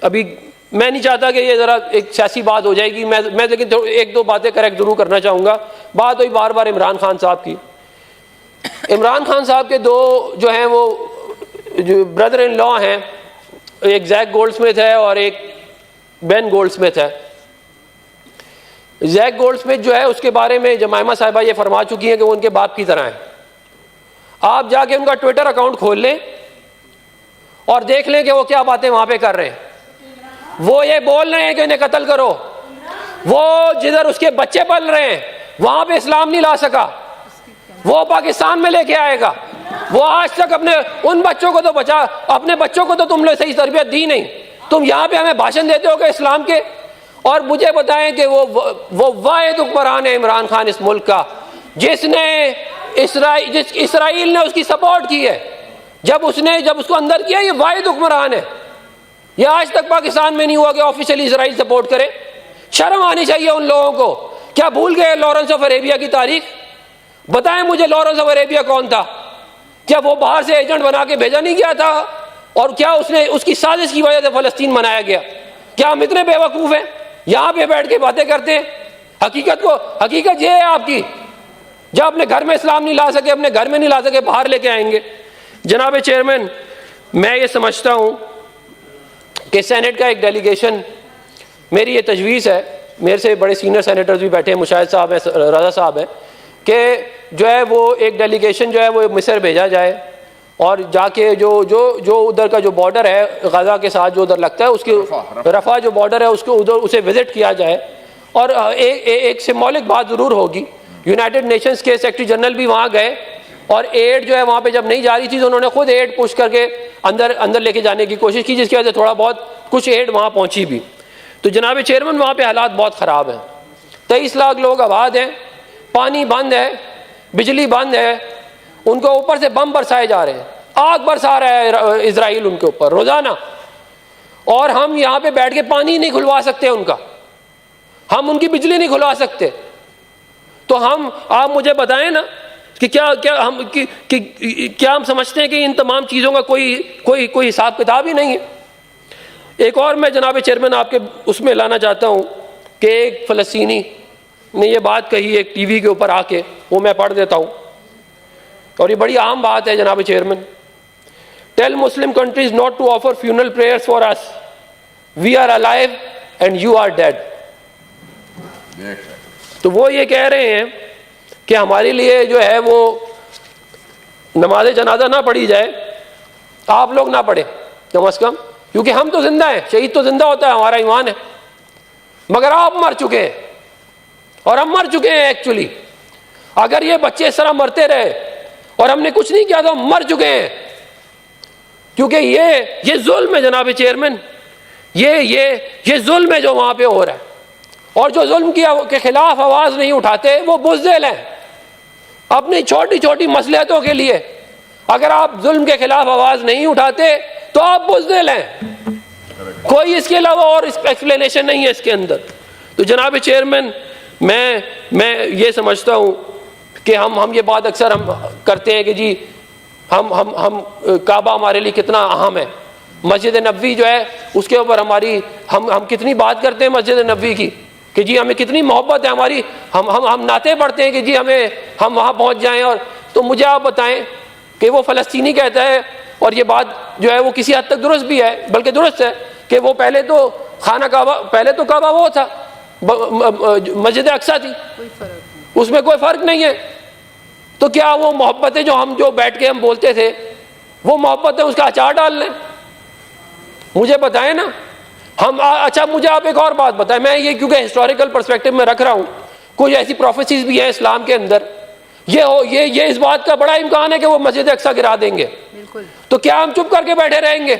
ابھی میں نہیں چاہتا کہ یہ ذرا ایک سیاسی بات ہو جائے گی، میں لیکن ایک دو باتیں کریکٹ ضرور کرنا چاہوں گا. بات ہوئی بار بار عمران خان صاحب کی. عمران خان صاحب کے دو جو ہیں وہ جو بردر ان لا ہیں، ایک زیک گولڈ سمتھ ہے اور ایک بین گولڈ سمتھ ہے. زیک گولڈ سمتھ جو ہے اس کے بارے میں جمائمہ صاحبہ یہ فرما چکی ہیں کہ وہ ان کے باپ کی طرح ہیں. آپ جا کے ان کا ٹویٹر اکاؤنٹ کھول لیں اور دیکھ لیں کہ وہ کیا باتیں وہاں پہ کر رہے ہیں. وہ یہ بول رہے ہیں کہ انہیں قتل کرو. وہ جدھر اس کے بچے پل رہے ہیں وہاں پہ اسلام نہیں لا سکا، وہ پاکستان میں لے کے آئے گا. وہ آج تک اپنے ان بچوں کو تو بچا، اپنے بچوں کو تو تم نے صحیح تربیت دی نہیں. تم یہاں پہ ہمیں بھاشن دیتے ہو کہ اسلام کے. اور مجھے بتائیں کہ وہ واحد حکمران ہے عمران خان اس ملک کا جس نے اسرائیل نے اس کی سپورٹ کی ہے. جب اس کو اندر کیا، یہ واحد حکمران ہے. یہ آج تک پاکستان میں نہیں ہوا کہ آفیشلی اسرائیل سپورٹ کرے. شرم آنی چاہیے ان لوگوں کو. کیا بھول گئے لارنس آف عربیہ کی تاریخ؟ بتائیں مجھے لارنس آف عربیہ کون تھا؟ کیا وہ باہر سے ایجنٹ بنا کے بھیجا نہیں گیا تھا؟ اور کیا اس کی سازش کی وجہ سے فلسطین بنایا گیا؟ کیا ہم اتنے بے وقوف ہیں یہاں پہ بیٹھ کے باتیں کرتے ہیں؟ حقیقت یہ ہے آپ کی. جب اپنے گھر میں اسلام نہیں لا سکے، اپنے گھر میں نہیں لا سکے، باہر لے کے آئیں گے. جناب چیئرمین، میں یہ سمجھتا ہوں کہ سینٹ کا ایک ڈیلیگیشن، میری یہ تجویز ہے، میرے سے بڑے سینئر سینیٹرز بھی بیٹھے ہیں، مشاہد صاحب ہیں، رضا صاحب ہیں، کہ جو ہے وہ ایک ڈیلیگیشن جو ہے وہ مصر بھیجا جائے اور جا کے جو ادھر کا جو بارڈر ہے غزہ کے ساتھ جو ادھر لگتا ہے، اس کی رفح جو بارڈر ہے اس کو ادھر اسے وزٹ کیا جائے. اور ایک سمبولک بات ضرور ہوگی، یونائٹڈ نیشنز کے سیکرٹری جنرل بھی وہاں گئے اور ایڈ جو ہے وہاں پہ جب نہیں جا رہی تھی تو انہوں نے خود ایڈ پش کر کے اندر لے کے جانے کی کوشش کی، جس کی وجہ سے تھوڑا بہت کچھ ایڈ وہاں پہنچی بھی. تو جناب چیئرمین، وہاں پہ حالات بہت خراب ہیں. 23 لاکھ لوگ آباد ہیں، پانی بند ہے، بجلی بند ہے، ان کو اوپر سے بم برسائے جا رہے ہیں، آگ برسا رہا ہے اسرائیل ان کے اوپر روزانہ. اور ہم یہاں پہ بیٹھ کے پانی نہیں کھلوا سکتے ان کا، ہم ان کی بجلی نہیں کھلوا سکتے. تو آپ مجھے بتائیں نا کہ کیا ہم سمجھتے ہیں کہ ان تمام چیزوں کا کوئی حساب کتاب ہی نہیں ہے. ایک اور میں جناب چیئرمین آپ کے اس میں لانا چاہتا ہوں کہ ایک فلسطینی نے یہ بات کہی ایک ٹی وی کے اوپر آ کے، وہ میں پڑھ دیتا ہوں اور یہ بڑی عام بات ہے. جناب chairman, tell Muslim countries not to offer funeral prayers for us, we are alive and you are dead. تو وہ یہ کہہ رہے ہیں کہ ہمارے لیے جو ہے وہ نماز جنازہ نہ پڑھی جائے، آپ لوگ نہ پڑھیں کم از کم، کیونکہ ہم تو زندہ ہیں، شہید تو زندہ ہوتا ہے، ہمارا ایمان ہے، مگر آپ مر چکے ہیں اور ہم مر چکے ہیں ایکچولی. اگر یہ بچے اس طرح مرتے رہے اور ہم نے کچھ نہیں کیا تو ہم مر چکے ہیں. کیونکہ یہ ظلم ہے جناب چیئرمین، یہ ظلم ہے جو وہاں پہ ہو رہا ہے. اور جو ظلم کے خلاف آواز نہیں اٹھاتے وہ بزدل ہیں. اپنی چھوٹی چھوٹی مصلحتوں کے لیے اگر آپ ظلم کے خلاف آواز نہیں اٹھاتے تو آپ بزدل ہیں. کوئی اس کے علاوہ اور ایکسپلینیشن نہیں ہے اس کے اندر. تو جناب چیئرمین، میں یہ سمجھتا ہوں کہ ہم یہ بات اکثر ہم کرتے ہیں کہ جی ہم کعبہ ہمارے لیے کتنا اہم ہے، مسجد نبوی جو ہے اس کے اوپر ہم کتنی بات کرتے ہیں مسجد نبوی کی کہ جی ہمیں کتنی محبت ہے ہماری، ہم نعتیں پڑھتے ہیں کہ جی ہم وہاں پہنچ جائیں. اور تو مجھے آپ بتائیں کہ وہ فلسطینی کہتا ہے، اور یہ بات جو ہے وہ کسی حد تک درست بھی ہے، بلکہ درست ہے، کہ وہ پہلے تو کعبہ وہ تھا، مسجد اقصیٰ تھی، اس میں کوئی فرق نہیں ہے. تو کیا وہ محبتیں جو بیٹھ کے ہم بولتے تھے وہ محبتیں اس کا اچار ڈال لیں؟ مجھے بتائیں نا. اچھا مجھے آپ ایک اور بات بتائیں، میں یہ کیونکہ ہسٹوریکل پرسپیکٹو میں رکھ رہا ہوں، کوئی ایسی پروفیسیز بھی ہیں اسلام کے اندر، یہ اس بات کا بڑا امکان ہے کہ وہ مسجد اقصیٰ گرا دیں گے. تو کیا ہم چپ کر کے بیٹھے رہیں گے؟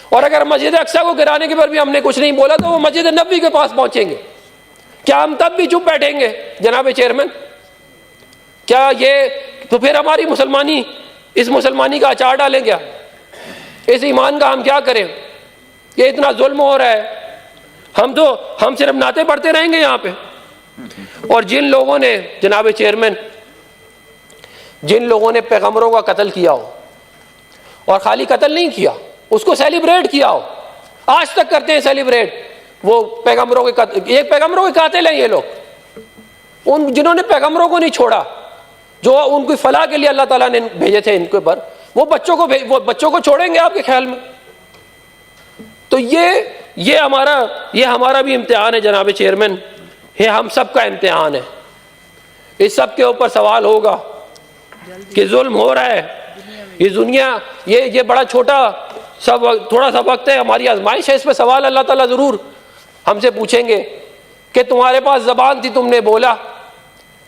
اور اگر مسجد اقصیٰ کو گرانے کے پر بھی ہم نے کچھ نہیں بولا تو وہ مسجد نبوی کے پاس پہنچیں گے، کیا ہم تب بھی چپ بیٹھیں گے جناب چیئرمین؟ کیا یہ تو پھر ہماری اس مسلمانی کا اچار ڈالیں کیا؟ اس ایمان کا ہم کیا کریں؟ یہ اتنا ظلم ہو رہا ہے، ہم صرف نعتیں پڑھتے رہیں گے یہاں پہ. اور جن لوگوں نے جناب چیئرمین پیغمبروں کا قتل کیا ہو، اور خالی قتل نہیں کیا، اس کو سیلیبریٹ کیا ہو، آج تک کرتے ہیں سیلیبریٹ وہ پیغمبروں کے قتل. ایک پیغمبروں کے قاتل ہیں یہ لوگ، ان جنہوں نے پیغمبروں کو نہیں چھوڑا، جو ان کی فلاح کے لیے اللہ تعالیٰ نے بھیجے تھے ان کے اوپر، وہ بچوں کو چھوڑیں گے آپ کے خیال میں؟ تو یہ ہمارا بھی امتحان ہے جناب چیئرمین، یہ ہم سب کا امتحان ہے. اس سب کے اوپر سوال ہوگا کہ ظلم ہو رہا ہے یہ دنیا، یہ بڑا چھوٹا سب تھوڑا سا وقت ہے، ہماری آزمائش ہے. اس پہ سوال اللہ تعالیٰ ضرور ہم سے پوچھیں گے کہ تمہارے پاس زبان تھی، تم نے بولا،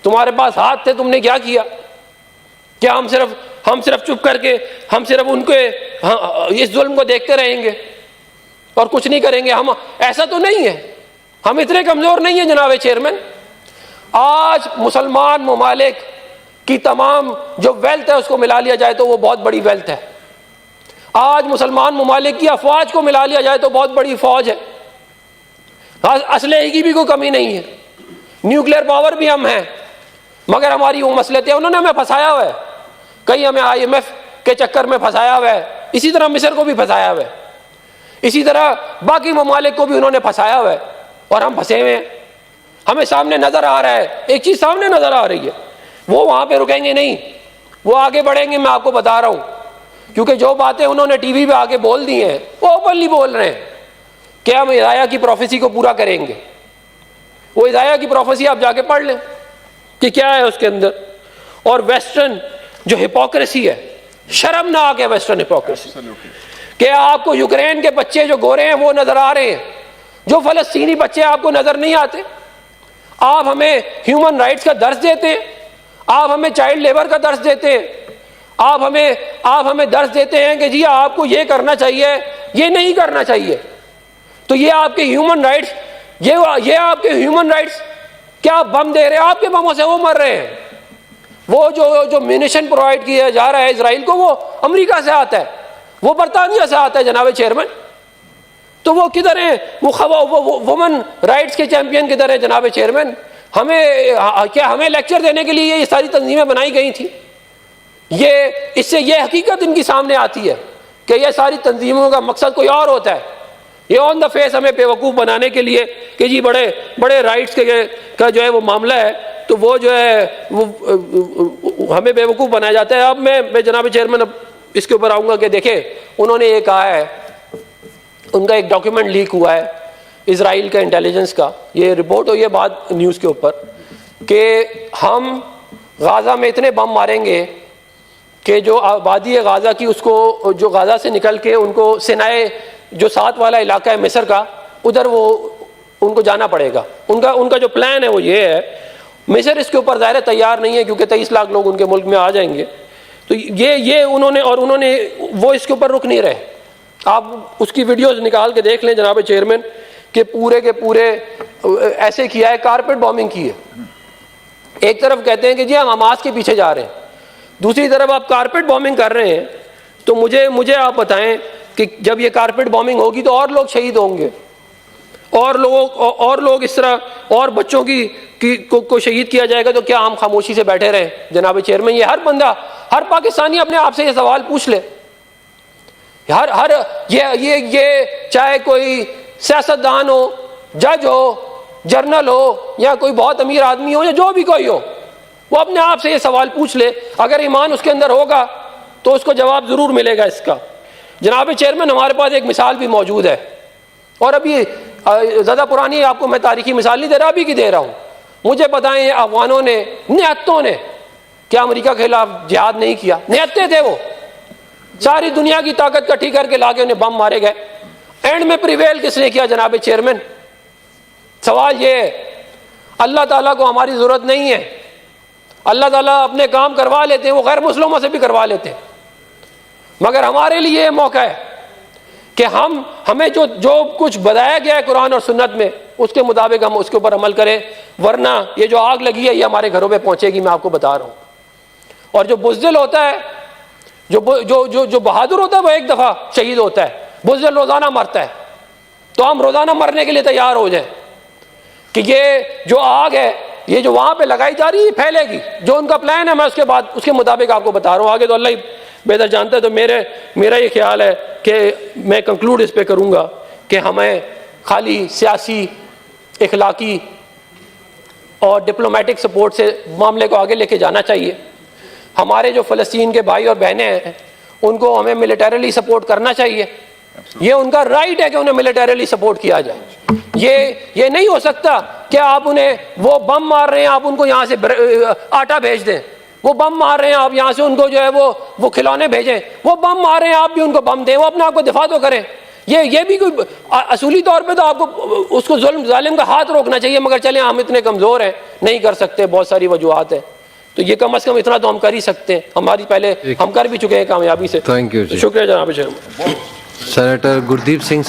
تمہارے پاس ہاتھ تھے، تم نے کیا کیا؟ کیا ہم صرف چپ کر کے ہم صرف ان کے اس ظلم کو دیکھتے رہیں گے اور کچھ نہیں کریں گے؟ ہم ایسا تو نہیں ہے، ہم اتنے کمزور نہیں ہیں جناب چیئرمین. آج مسلمان ممالک کی تمام جو ویلتھ ہے اس کو ملا لیا جائے تو وہ بہت بڑی ویلتھ ہے. آج مسلمان ممالک کی افواج کو ملا لیا جائے تو بہت بڑی فوج ہے. اسلحے کی بھی کوئی کمی نہیں ہے، نیوکلیر پاور بھی ہم ہیں، مگر ہماری وہ مسئلتیں انہوں نے ہمیں پھنسایا ہوا ہے. کئی ہمیں IMF کے چکر میں پھنسایا ہوا ہے، اسی طرح مصر کو بھی پھنسایا ہوا ہے، اسی طرح باقی ممالک کو بھی انہوں نے پھنسایا ہوا ہے، اور ہم پھنسے ہوئے ہیں. ہمیں سامنے نظر آ رہا ہے، ایک چیز سامنے نظر آ رہی ہے، وہ وہاں پہ رکیں گے نہیں، وہ آگے بڑھیں گے. میں آپ کو بتا رہا ہوں، کیونکہ جو باتیں انہوں نے ٹی وی پہ آگے بول دی ہیں وہ اوپنلی بول رہے ہیں کہ ہم عیسائی کی پروفیسی کو پورا کریں گے. وہ عیسائی کی پروفیسی آپ جا کے پڑھ لیں کہ کیا ہے اس کے اندر. اور ویسٹرن جو ہپوکریسی ہے، شرمناک ہے ویسٹرن ہپوکریسی، کہ آپ کو یوکرین کے بچے جو گورے ہیں وہ نظر آ رہے ہیں، جو فلسطینی بچے آپ کو نظر نہیں آتے. آپ ہمیں ہیومن رائٹس کا درس دیتے ہیں، آپ ہمیں چائلڈ لیبر کا درس دیتے ہیں، آپ ہمیں درس دیتے ہیں کہ جی آپ کو یہ کرنا چاہیے، یہ نہیں کرنا چاہیے. تو یہ آپ کے ہیومن رائٹس، یہ آپ کے ہیومن رائٹس کیا بم دے رہے ہیں؟ آپ کے بموں سے وہ مر رہے ہیں. وہ جو میونیشن پرووائڈ کیا جا رہا ہے اسرائیل کو، وہ امریکہ سے آتا ہے، وہ برطانیہ سے آتا ہے جناب چیئرمین. تو وہ کدھر ہیں؟ وہ وومن رائٹس کے چیمپئن کدھر ہیں جناب چیئرمین؟ ہمیں لیکچر دینے کے لیے یہ ساری تنظیمیں بنائی گئی تھیں؟ اس سے یہ حقیقت ان کی سامنے آتی ہے کہ یہ ساری تنظیموں کا مقصد کوئی اور ہوتا ہے. یہ آن دا فیس ہمیں بیوقوف بنانے کے لیے کہ جی بڑے رائٹس کا جو ہے وہ معاملہ ہے، تو وہ جو ہے وہ ہمیں بیوقوف بنایا جاتا ہے. اب میں جناب چیئرمین اب اس کے اوپر آؤں گا کہ دیکھیں، انہوں نے یہ کہا ہے، ان کا ایک ڈاکیومنٹ لیک ہوا ہے اسرائیل کا انٹیلیجنس کا، یہ رپورٹ ہوئی ہے بات نیوز کے اوپر، کہ ہم غازہ میں اتنے بم ماریں گے کہ جو آبادی ہے غازہ کی، اس کو جو غازہ سے نکل کے ان کو سینائے جو ساتھ والا علاقہ ہے مصر کا، ادھر وہ ان کو جانا پڑے گا. ان کا جو پلان ہے وہ یہ ہے. مصر اس کے اوپر ظاہر تیار نہیں ہے کیونکہ 23 لاکھ لوگ ان کے ملک میں آ جائیں گے. تو یہ انہوں نے وہ اس کے اوپر رک نہیں رہے. آپ اس کی ویڈیوز نکال کے دیکھ لیں جناب چیئرمین کہ پورے کے پورے ایسے کیا ہے، کارپیٹ بامبنگ کی ہے. ایک طرف کہتے ہیں کہ جی ہم حماس کے پیچھے جا رہے ہیں، دوسری طرف آپ کارپیٹ بامبنگ کر رہے ہیں. تو مجھے آپ بتائیں کہ جب یہ کارپیٹ بامبنگ ہوگی تو اور لوگ شہید ہوں گے، اور لوگ اس طرح اور بچوں کو شہید کیا جائے گا، تو کیا ہم خاموشی سے بیٹھے رہیں جناب چیئرمین؟ یہ ہر بندہ، ہر پاکستانی اپنے آپ سے یہ سوال پوچھ لے. یہ چاہے کوئی سیاستدان ہو، جج ہو، جرنل ہو، یا کوئی بہت امیر آدمی ہو، یا جو بھی کوئی ہو، وہ اپنے آپ سے یہ سوال پوچھ لے. اگر ایمان اس کے اندر ہوگا تو اس کو جواب ضرور ملے گا اس کا. جناب چیئرمین، ہمارے پاس ایک مثال بھی موجود ہے، اور ابھی زیادہ پرانی آپ کو میں تاریخی مثال نہیں دے رہا، ابھی کی دے رہا ہوں. مجھے بتائیں افغانوں نے، نہتوں نے کیا امریکہ کے خلاف جہاد نہیں کیا؟ نہتے تھے وہ، ساری دنیا کی طاقت کٹھی کر کے لا کے انہیں بم مارے گئے. اینڈ میں پریویل کس نے کیا جناب چیئرمین؟ سوال یہ ہے، اللہ تعالیٰ کو ہماری ضرورت نہیں ہے، اللہ تعالیٰ اپنے کام کروا لیتے ہیں، وہ غیر مسلموں سے بھی کروا لیتے ہیں. مگر ہمارے لیے یہ موقع ہے کہ ہمیں جو کچھ بتایا گیا ہے قرآن اور سنت میں، اس کے مطابق ہم اس کے اوپر عمل کریں، ورنہ یہ جو آگ لگی ہے یہ ہمارے گھروں پہ پہنچے گی. میں آپ کو بتا رہا ہوں. اور جو بزدل ہوتا ہے، جو بہادر ہوتا ہے، وہ ایک دفعہ شہید ہوتا ہے. بزدل روزانہ مرتا ہے. تو ہم روزانہ مرنے کے لیے تیار ہو جائیں کہ یہ جو آگ ہے، یہ جو وہاں پہ لگائی جا رہی ہے، پھیلے گی. جو ان کا پلان ہے میں اس کے مطابق آپ کو بتا رہا ہوں. آگے تو اللہ ہی بہتر جانتا ہے. تو میرا یہ خیال ہے کہ میں کنکلوڈ اس پہ کروں گا کہ ہمیں خالی سیاسی، اخلاقی اور ڈپلومیٹک سپورٹ سے معاملے کو آگے لے کے جانا چاہیے. ہمارے جو فلسطین کے بھائی اور بہنیں ہیں ان کو ہمیں ملیٹریلی سپورٹ کرنا چاہیے. یہ ان کا رائٹ ہے کہ انہیں ملیٹریلی سپورٹ کیا جائے. یہ نہیں ہو سکتا کہ آپ انہیں، وہ بم مار رہے ہیں آپ ان کو یہاں سے آٹا بھیج دیں، وہ بم مار رہے ہیں آپ یہاں سے ان کو جو ہے وہ کھلونے بھیجیں، وہ بم مار رہے ہیں آپ بھی ان کو بم دیں، وہ اپنے آپ کو دفاع تو کریں. یہ بھی کوئی اصولی طور پہ تو آپ کو اس کو ظالم کا ہاتھ روکنا چاہیے، مگر چلیں ہم اتنے کمزور ہیں نہیں کر سکتے، بہت ساری وجوہات ہیں. تو یہ کم از کم اتنا تو ہم کر ہی سکتے ہیں. ہماری پہلے ہم کر بھی چکے ہیں کامیابی سے. تھینک یو جی. شکریہ جناب چیئرمین. سینیٹر گردیپ سنگھ